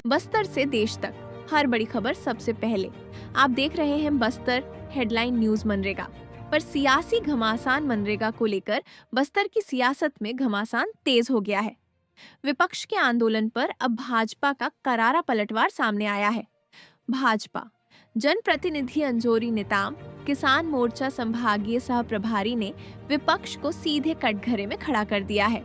बस्तर से देश तक हर बड़ी खबर सबसे पहले। आप देख रहे हैं बस्तर हेडलाइन न्यूज मनरेगा। पर सियासी घमासान मनरेगा को लेकर बस्तर की सियासत में घमासान तेज हो गया है। विपक्ष के आंदोलन पर अब भाजपा का करारा पलटवार सामने आया है। भाजपा जनप्रतिनिधि अंजोरी नेताम किसान मोर्चा संभागीय सह प्रभारी ने विपक्ष को सीधे कटघरे में खड़ा कर दिया है।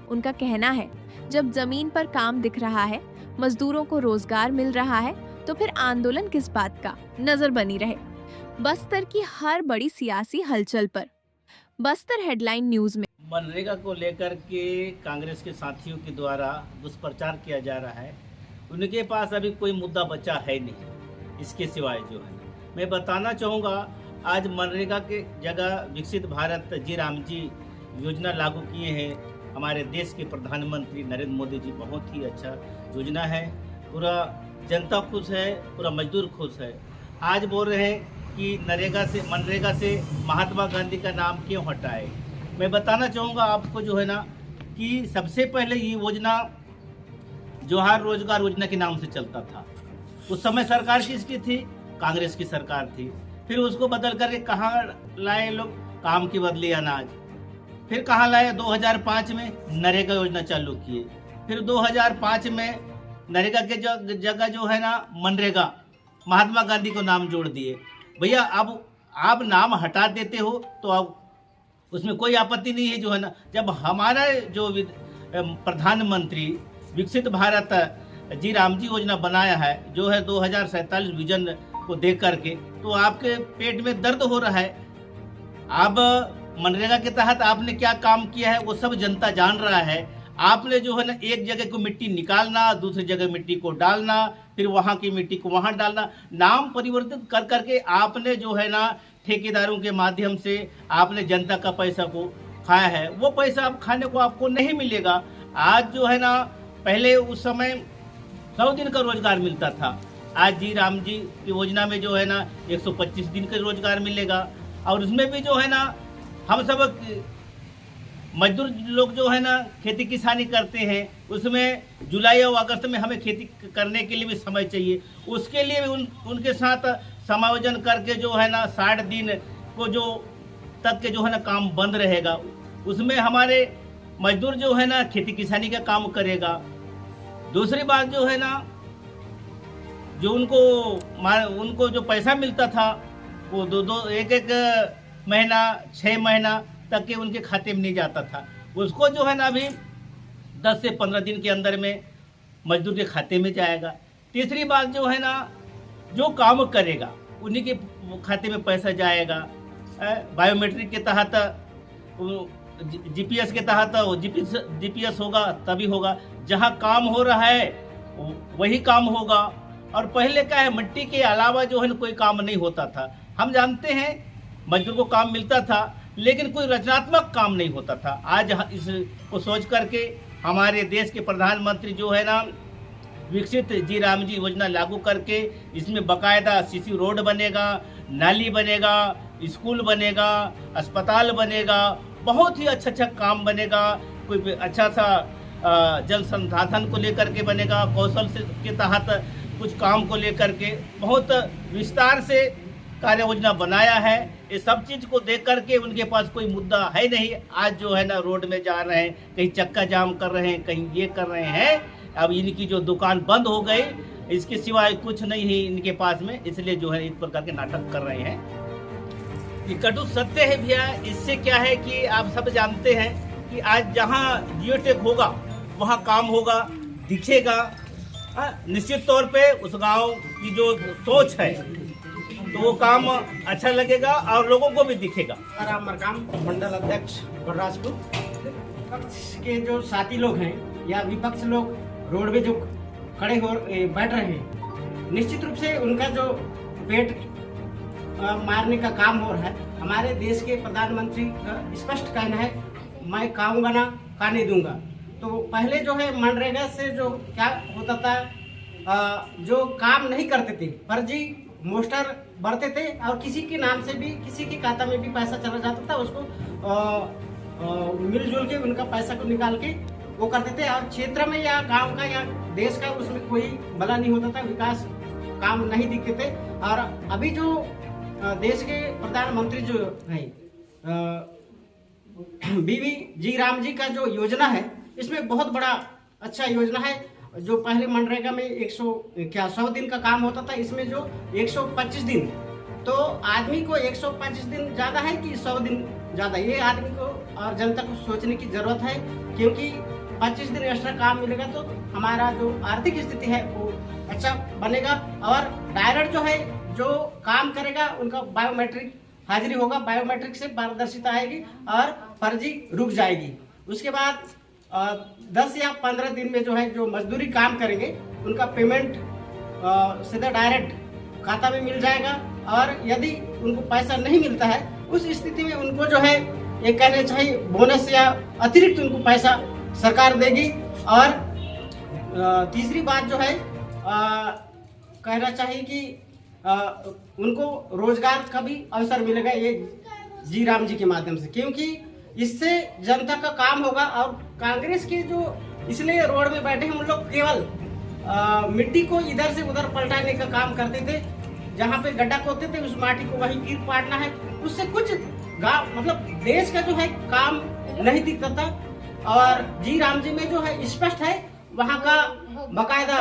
उनका कहना है, जब जमीन पर काम दिख रहा है, मजदूरों को रोजगार मिल रहा है, तो फिर आंदोलन किस बात का। नजर बनी रहे बस्तर की हर बड़ी सियासी हलचल पर। बस्तर हेडलाइन न्यूज में मनरेगा को लेकर के कांग्रेस के साथियों के द्वारा दुष्प्रचार किया जा रहा है। उनके पास अभी कोई मुद्दा बचा है नहीं, इसके सिवाय जो है मैं बताना चाहूँगा, आज मनरेगा के जगह विकसित भारत जी राम जी योजना लागू किए हैं हमारे देश के प्रधानमंत्री नरेंद्र मोदी जी। बहुत ही अच्छा योजना है, पूरा जनता खुश है, पूरा मजदूर खुश है। आज बोल रहे हैं कि मनरेगा से महात्मा गांधी का नाम क्यों हटाए। मैं बताना चाहूँगा आपको जो है ना कि सबसे पहले ये योजना जोहार रोजगार योजना के नाम से चलता था। उस समय सरकार किसकी थी? कांग्रेस की सरकार थी। फिर उसको बदल करके कहाँ लाए लोग? काम के बदले अनाज। फिर कहाँ लाए? 2005 में नरेगा योजना चालू किए। फिर 2005 में नरेगा के जगह जो है ना मनरेगा, महात्मा गांधी को नाम जोड़ दिए। भैया अब आप नाम हटा देते हो तो अब उसमें कोई आपत्ति नहीं है जो है ना। जब हमारा जो प्रधानमंत्री विकसित भारत जी राम जी योजना बनाया है जो है 2047 विजन को देख करके, तो आपके पेट में दर्द हो रहा है। अब मनरेगा के तहत आपने क्या काम किया है वो सब जनता जान रहा है। आपने जो है ना एक जगह को मिट्टी निकालना, दूसरी जगह मिट्टी को डालना, फिर वहाँ की मिट्टी को वहाँ डालना, नाम परिवर्तित कर करके आपने जो है ना ठेकेदारों के माध्यम से आपने जनता का पैसा को खाया है। वो पैसा अब खाने को आपको नहीं मिलेगा। आज जो है ना, पहले उस समय 100 दिन का रोजगार मिलता था। आज जी राम जी की योजना में जो है ना 125 दिन का रोजगार मिलेगा। और उसमें भी जो है ना हम सब मजदूर लोग जो है ना खेती किसानी करते हैं, उसमें जुलाई और अगस्त में हमें खेती करने के लिए भी समय चाहिए। उसके लिए भी उनके साथ समायोजन करके जो है ना 60 दिन को जो तक के जो है ना काम बंद रहेगा। उसमें हमारे मजदूर जो है ना खेती किसानी का काम करेगा। दूसरी बात जो है ना, जो उनको जो पैसा मिलता था वो एक महीना 6 महीना तक के उनके खाते में नहीं जाता था। उसको जो है ना अभी 10 से 15 दिन के अंदर में मजदूर के खाते में जाएगा। तीसरी बात जो है ना, जो काम करेगा उन्हीं के खाते में पैसा जाएगा। बायोमेट्रिक के तहत, जीपीएस के तहत जीपीएस होगा तभी होगा। जहां काम हो रहा है वही काम होगा। और पहले क्या है, मिट्टी के अलावा जो है ना कोई काम नहीं होता था। हम जानते हैं मजदूर को काम मिलता था लेकिन कोई रचनात्मक काम नहीं होता था। आज इसको सोच करके हमारे देश के प्रधानमंत्री जो है ना विकसित जी राम जी योजना लागू करके इसमें बाकायदा सीसी रोड बनेगा, नाली बनेगा, स्कूल बनेगा, अस्पताल बनेगा, बहुत ही अच्छा काम बनेगा। कोई अच्छा सा जल संसाधन को लेकर के बनेगा, कौशल से के तहत कुछ काम को लेकर के बहुत विस्तार से कार्य योजना बनाया है। ये सब चीज को देख करके उनके पास कोई मुद्दा है नहीं। आज जो है ना रोड में जा रहे हैं, कहीं चक्का जाम कर रहे हैं, कहीं ये कर रहे हैं। अब इनकी जो दुकान बंद हो गई, इसके सिवाय कुछ नहीं है इनके पास में, इसलिए जो है इस प्रकार के नाटक कर रहे हैं। ये कटु सत्य है भैया। इससे क्या है कि आप सब जानते हैं कि आज जहाँ जियोटेक होगा वहाँ काम होगा, दिखेगा। निश्चित तौर पे उस गाँव की जो सोच है तो वो काम अच्छा लगेगा और लोगों को भी दिखेगा। मरकाम मंडल अध्यक्ष बलराजपुर। विपक्ष के जो साथी लोग हैं या विपक्ष लोग रोड में जो खड़े हो बैठ रहे हैं, निश्चित रूप से उनका जो पेट मारने का काम हो रहा है। हमारे देश के प्रधानमंत्री का स्पष्ट कहना है, मैं खाऊंगा ना खाने दूंगा। तो पहले जो है मनरेगा से जो क्या होता था, जो काम नहीं करते थे, फर्जी मोस्टर बढ़ते थे और किसी के नाम से भी किसी के खाता में भी पैसा चला जाता था। उसको मिलजुल के उनका पैसा को निकाल के वो करते थे, और क्षेत्र में या गांव का या देश का उसमें कोई भला नहीं होता था, विकास काम नहीं दिखते थे। और अभी जो देश के प्रधानमंत्री जो है बीवी जी राम जी का जो योजना है, इसमें बहुत बड़ा अच्छा योजना है। जो पहले मनरेगा में 100 दिन का काम होता था, इसमें जो 125 दिन, तो आदमी को 125 दिन ज़्यादा है कि 100 दिन ज़्यादा, ये आदमी को और जनता को सोचने की ज़रूरत है। क्योंकि 25 दिन एक्स्ट्रा काम मिलेगा तो हमारा जो आर्थिक स्थिति है वो अच्छा बनेगा, और डायरेक्ट जो है जो काम करेगा उनका बायोमेट्रिक हाजिरी होगा, बायोमेट्रिक से पारदर्शिता आएगी और फर्जी रुक जाएगी। उसके बाद 10 या 15 दिन में जो है जो मजदूरी काम करेंगे उनका पेमेंट सीधा डायरेक्ट खाता में मिल जाएगा। और यदि उनको पैसा नहीं मिलता है उस स्थिति में उनको जो है ये कहना चाहिए बोनस या अतिरिक्त उनको पैसा सरकार देगी। और तीसरी बात जो है कहना चाहिए कि उनको रोजगार का भी अवसर मिलेगा ये जी राम जी के माध्यम से, क्योंकि इससे जनता का काम होगा। और कांग्रेस के जो इसलिए रोड में बैठे हैं उन लोग केवल मिट्टी को इधर से उधर पलटाने का काम करते थे, जहाँ पे गड्ढा खोदते थे उस माटी को वहीं गिर पाटना है, उससे कुछ गाँव मतलब देश का जो है काम नहीं दिखता था। और जी राम जी में जो है स्पष्ट है, वहाँ का बकायदा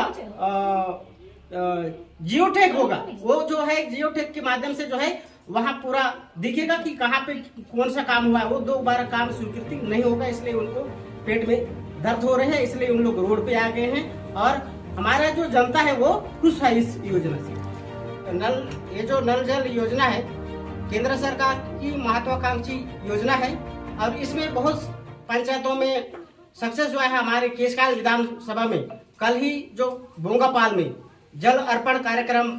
जियोटेक होगा, वो जो है जियोटेक के माध्यम से जो है वहाँ पूरा दिखेगा कि कहाँ पे कौन सा काम हुआ है। वो दोबारा काम स्वीकृति नहीं होगा, इसलिए उनको पेट में दर्द हो रहे हैं, इसलिए उन लोग रोड पे आ गए हैं। और हमारा जो जनता है वो खुश है इस योजना से। ये जो नल जल योजना है केंद्र सरकार की महत्वाकांक्षी योजना है, और इसमें बहुत पंचायतों में सक्सेस हुआ है। हमारे केशकाल विधानसभा में कल ही जो बोंगापाल में जल अर्पण कार्यक्रम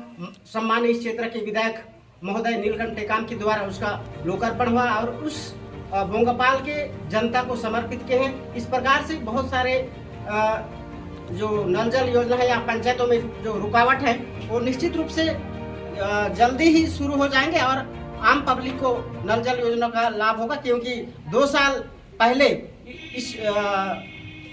सम्मानित इस क्षेत्र के विधायक महोदय नीलकंठ टेकाम के द्वारा उसका लोकार्पण हुआ, और उस बोंगापाल के जनता को समर्पित किए हैं। इस प्रकार से बहुत सारे जो नल जल योजना है या पंचायतों में जो रुकावट है वो निश्चित रूप से जल्दी ही शुरू हो जाएंगे, और आम पब्लिक को नल जल योजना का लाभ होगा। क्योंकि 2 साल पहले इस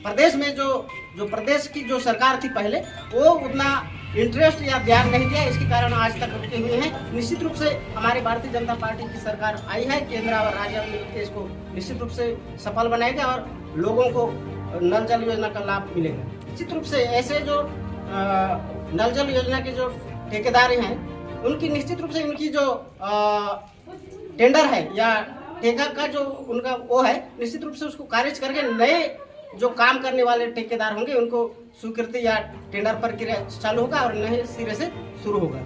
प्रदेश में जो प्रदेश की जो सरकार थी पहले, वो उतना इंटरेस्ट या ध्यान नहीं दिया, इसके कारण आज तक रुके हुए हैं। निश्चित रूप से हमारी भारतीय जनता पार्टी की सरकार आई है, केंद्र और राज्य में इसको निश्चित रूप से सफल बनाएगा और लोगों को नल जल योजना का लाभ मिलेगा। निश्चित रूप से ऐसे जो नल जल योजना के जो ठेकेदार हैं उनकी निश्चित रूप से उनकी जो टेंडर है या ठेका का जो उनका वो है, निश्चित रूप से उसको खारिज करके नए जो काम करने वाले ठेकेदार होंगे उनको स्वीकृति या टेंडर प्रक्रिया चालू होगा और नए सिरे से शुरू होगा।